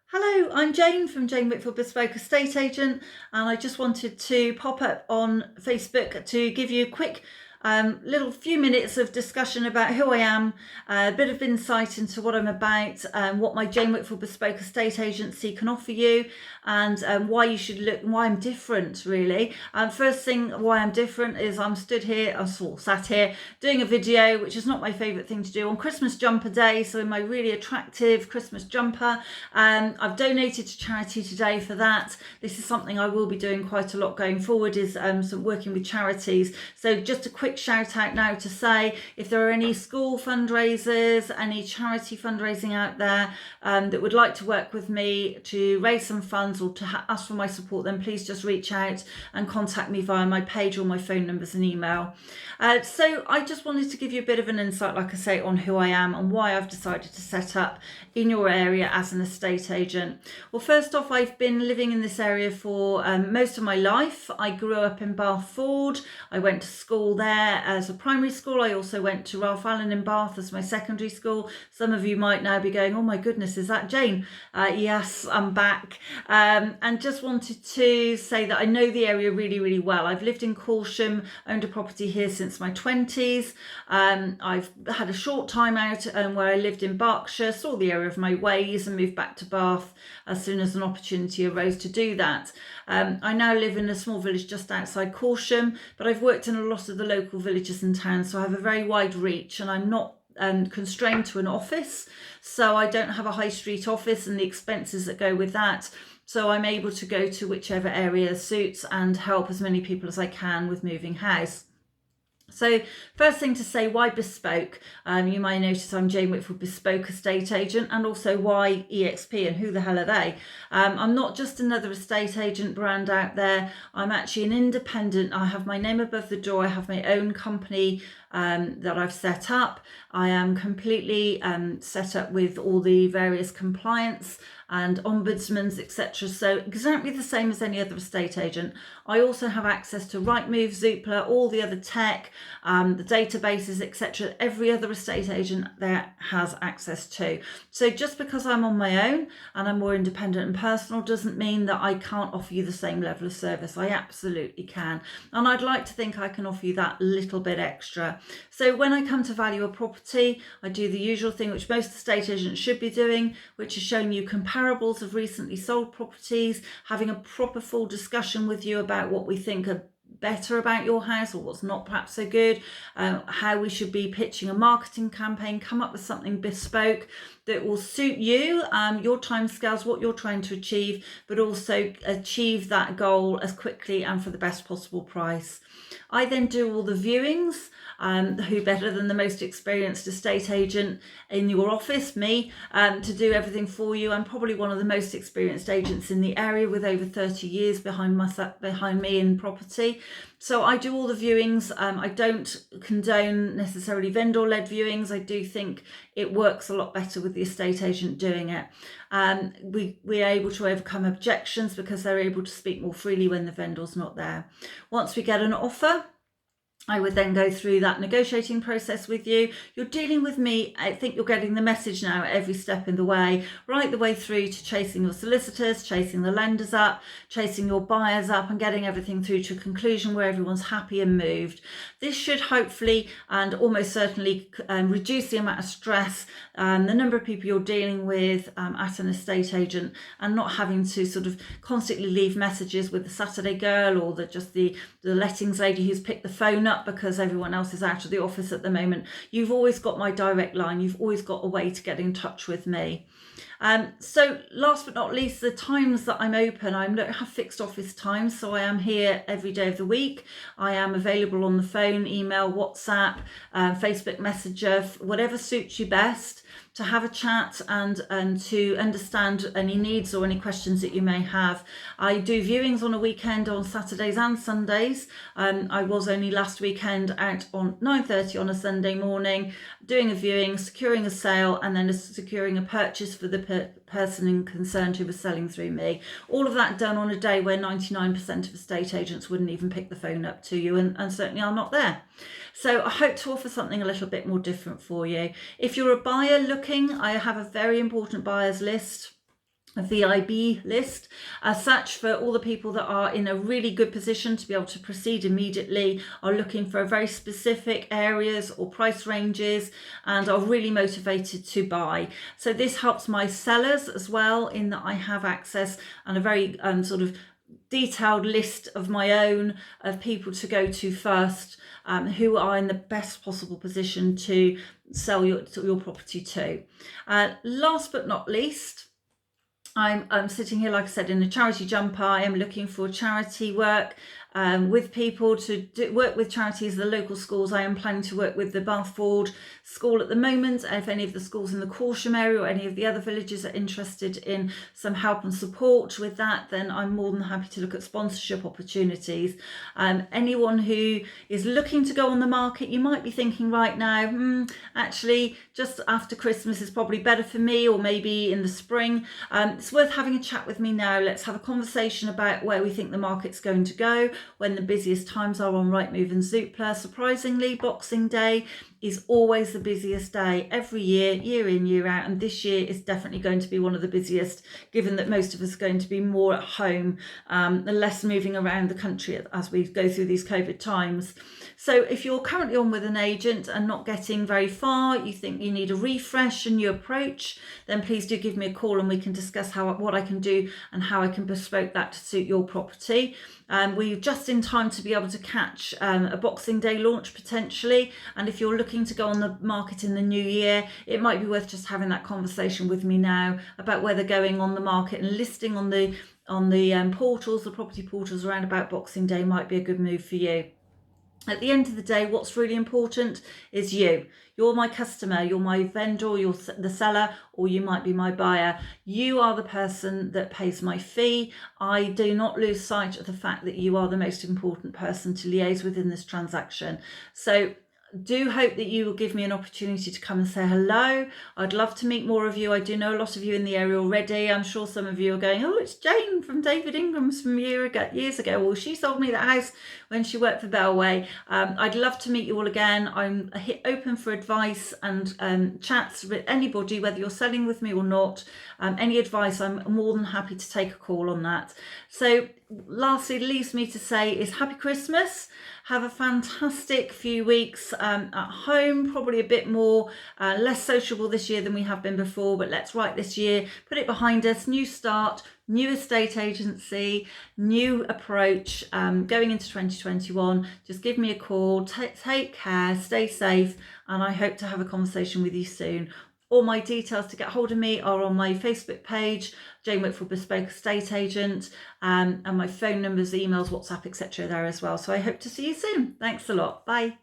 Hello, I'm Jane from Jane Whitfield Bespoke Estate Agent, and I just wanted to pop up on Facebook to give you a quick little few minutes of discussion about who I am, a bit of insight into what I'm about, what my Jane Whitfield Bespoke Estate Agency can offer you, and why you should look, why I'm different really. First thing, why I'm different is I'm sat here doing a video, which is not my favourite thing to do, on Christmas jumper day. So in my really attractive Christmas jumper, I've donated to charity today for that. This is something I will be doing quite a lot going forward, is some working with charities. So just a quick shout out now to say, if there are any school fundraisers, any charity fundraising out there that would like to work with me to raise some funds or to ask for my support, then please just reach out and contact me via my page or my phone numbers and email. So I just wanted to give you a bit of an insight, like I say, on who I am and why I've decided to set up in your area as an estate agent. Well, first off, I've been living in this area for most of my life. I grew up in Bath Ford. I went to school there as a primary school. I also went to Ralph Allen in Bath as my secondary school. Some of you might now be going, oh my goodness, is that Jane? Yes, I'm back. And just wanted to say that I know the area really, really well. I've lived in Corsham, owned a property here since my 20s. I've had a short time out where I lived in Berkshire, saw the area of my ways and moved back to Bath as soon as an opportunity arose to do that. I now live in a small village just outside Corsham, but I've worked in a lot of the local villages and towns, so I have a very wide reach, and I'm not constrained to an office, so I don't have a high street office and the expenses that go with that. So I'm able to go to whichever area suits and help as many people as I can with moving house. So first thing to say, why Bespoke? You might notice I'm Jane Whitfield Bespoke Estate Agent, and also why EXP, and who the hell are they? I'm not just another estate agent brand out there. I'm actually an independent. I have my name above the door. I have my own company that I've set up. I am completely set up with all the various compliance and ombudsmans, etc. So exactly the same as any other estate agent. I also have access to Rightmove, Zoopla, all the other tech, the databases, etc. Every other estate agent there has access to. So just because I'm on my own and I'm more independent and personal doesn't mean that I can't offer you the same level of service. I absolutely can. And I'd like to think I can offer you that little bit extra. So when I come to value a property, I do the usual thing which most estate agents should be doing, which is showing you comparables of recently sold properties, having a proper full discussion with you about what we think are better about your house or what's not perhaps so good, how we should be pitching a marketing campaign, come up with something bespoke that will suit you, your timescales, what you're trying to achieve, but also achieve that goal as quickly and for the best possible price. I then do all the viewings. Who better than the most experienced estate agent in your office, me, to do everything for you. I'm probably one of the most experienced agents in the area with over 30 years behind me in property. So I do all the viewings. I don't condone necessarily vendor-led viewings. I do think it works a lot better with the estate agent doing it. We're able to overcome objections because they're able to speak more freely when the vendor's not there. Once we get an offer, I would then go through that negotiating process with you. You're dealing with me. I think you're getting the message now at every step in the way, right the way through to chasing your solicitors, chasing the lenders up, chasing your buyers up, and getting everything through to a conclusion where everyone's happy and moved. This should hopefully and almost certainly reduce the amount of stress, the number of people you're dealing with at an estate agent, and not having to sort of constantly leave messages with the Saturday girl or the lettings lady who's picked the phone up because everyone else is out of the office at the moment. You've always got my direct line. You've always got a way to get in touch with me. So last but not least, the times that I'm open, I don't have fixed office times, so I am here every day of the week. I am available on the phone, email, WhatsApp, Facebook Messenger, whatever suits you best, to have a chat and to understand any needs or any questions that you may have. I do viewings on a weekend on Saturdays and Sundays. I was only last weekend out on 9:30 on a Sunday morning doing a viewing, securing a sale, and then securing a purchase for the person in concerned who was selling through me. All of that done on a day where 99% of estate agents wouldn't even pick the phone up to you, and certainly are not there. So I hope to offer something a little bit more different for you. If you're a buyer looking, I have a very important buyers list. VIB list as such for all the people that are in a really good position to be able to proceed immediately, are looking for very specific areas or price ranges, and are really motivated to buy. So this helps my sellers as well, in that I have access and a very sort of detailed list of my own of people to go to first, who are in the best possible position to sell your property to. Last but not least, I'm sitting here, like I said, in a charity jumper. I am looking for charity work with people to work with charities, the local schools. I am planning to work with the Bathford school at the moment. If any of the schools in the Corsham area or any of the other villages are interested in some help and support with that, then I'm more than happy to look at sponsorship opportunities. Anyone who is looking to go on the market, you might be thinking right now, actually just after Christmas is probably better for me, or maybe in the spring. It's worth having a chat with me now. Let's have a conversation about where we think the market's going to go, when the busiest times are on Rightmove and Zoopla. Surprisingly, Boxing Day is always the busiest day every year, year in, year out, and this year is definitely going to be one of the busiest, given that most of us are going to be more at home and less moving around the country as we go through these COVID times. So if you're currently on with an agent and not getting very far, you think you need a refresh, a new approach, then please do give me a call and we can discuss what I can do and how I can bespoke that to suit your property. We're just in time to be able to catch a Boxing Day launch potentially, and if you're looking to go on the market in the new year, it might be worth just having that conversation with me now about whether going on the market and listing on the portals, the property portals around about Boxing Day, might be a good move for you. At the end of the day, what's really important is you. You're my customer, you're my vendor, you're the seller, or you might be my buyer. You are the person that pays my fee. I do not lose sight of the fact that you are the most important person to liaise with in this transaction. So do hope that you will give me an opportunity to come and say hello. I'd love to meet more of you. I do know a lot of you in the area already. I'm sure some of you are going, oh, it's Jane from David Ingram's from years ago. Well, she sold me that house when she worked for Bellway. I'd love to meet you all again. I'm open for advice and chats with anybody, whether you're selling with me or not. Any advice, I'm more than happy to take a call on that. So lastly, it leaves me to say is happy Christmas. Have a fantastic few weeks at home, probably a bit more, less sociable this year than we have been before, but let's write this year, put it behind us, new start, new estate agency, new approach, going into 2021. Just give me a call, take care, stay safe, and I hope to have a conversation with you soon. All my details to get hold of me are on my Facebook page, Jane Whitfield Bespoke Estate Agent, and my phone numbers, emails, WhatsApp, etc. there as well. So I hope to see you soon. Thanks a lot. Bye.